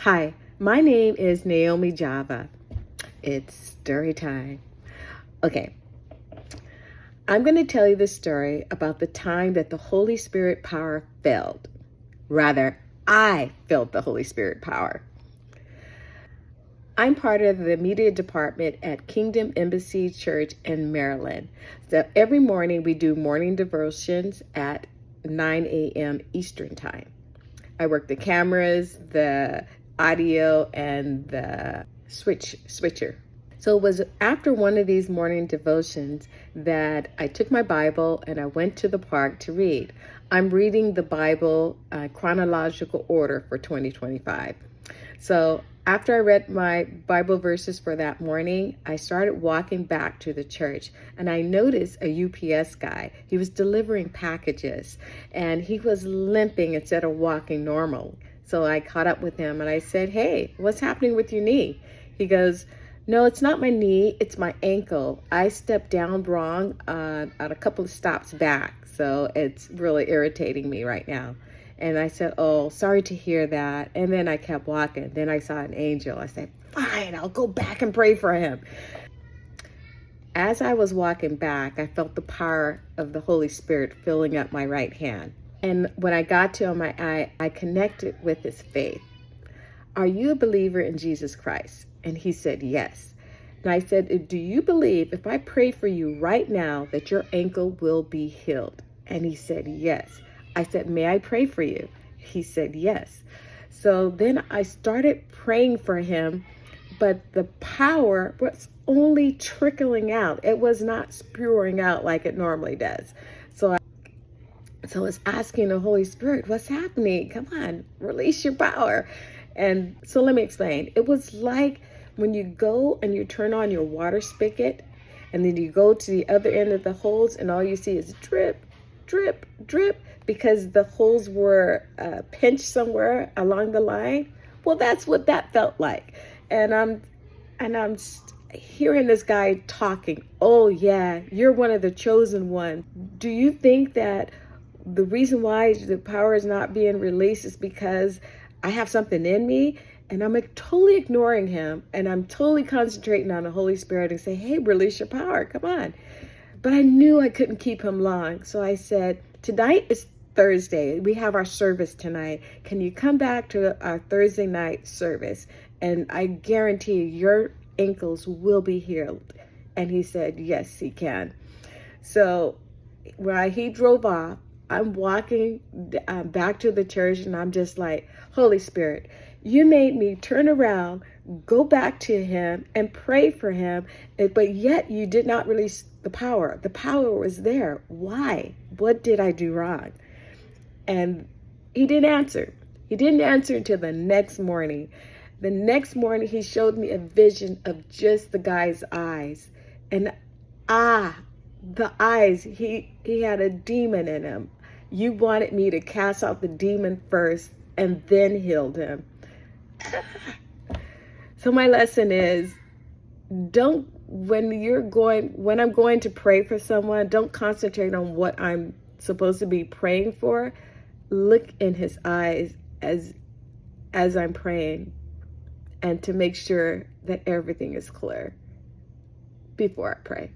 Hi, my name is Naomi Java. It's story time. Okay, I'm going to tell you the story about the time that the Holy Spirit power failed. Rather, I felt the Holy Spirit power. I'm part of the media department at Kingdom Embassy Church in Maryland. So every morning we do morning devotions at 9 a.m. Eastern Time. I work the cameras, the audio, and the switcher. So it was after one of these morning devotions that I took my Bible and I went to the park to read. I'm reading the Bible chronological order for 2025. So after I read my Bible verses for that morning, I started walking back to the church and I noticed a UPS guy. He was delivering packages and he was limping instead of walking normal. So I caught up with him and I said, "Hey, what's happening with your knee?" He goes, "No, it's not my knee, it's my ankle. I stepped down wrong at a couple of stops back. So it's really irritating me right now." And I said, "Oh, sorry to hear that." And then I kept walking. Then I saw an angel. I said, "Fine, I'll go back and pray for him." As I was walking back, I felt the power of the Holy Spirit filling up my right hand. And when I got to him, I connected with his faith. "Are you a believer in Jesus Christ?" And he said, "Yes." And I said, "Do you believe if I pray for you right now that your ankle will be healed?" And he said, "Yes." I said, "May I pray for you?" He said, "Yes." So then I started praying for him, but the power was only trickling out. It was not spewing out like it normally does. So I was asking the Holy Spirit, "What's happening? Come on, release your power." And so let me explain. It was like when you go and you turn on your water spigot and then you go to the other end of the hose and all you see is drip, drip, drip because the holes were pinched somewhere along the line. Well, that's what that felt like. And I'm hearing this guy talking. "Oh yeah, you're one of the chosen one. Do you think that the reason why the power is not being released is because I have something in me?" And I'm totally ignoring him and I'm totally concentrating on the Holy Spirit and say, "Hey, release your power, come on." But I knew I couldn't keep him long. So I said, "Tonight is Thursday. We have our service tonight. Can you come back to our Thursday night service? And I guarantee your ankles will be healed." And he said, "Yes, he can." So while he drove off, I'm walking back to the church and I'm just like, "Holy Spirit, you made me turn around, go back to him and pray for him, but yet you did not release the power. The power was there. Why? What did I do wrong?" And he didn't answer. He didn't answer until the next morning. The next morning, he showed me a vision of just the guy's eyes. And the eyes, he had a demon in him. You wanted me to cast out the demon first and then healed him. So my lesson is, when I'm going to pray for someone, don't concentrate on what I'm supposed to be praying for. Look in his eyes as I'm praying and to make sure that everything is clear before I pray.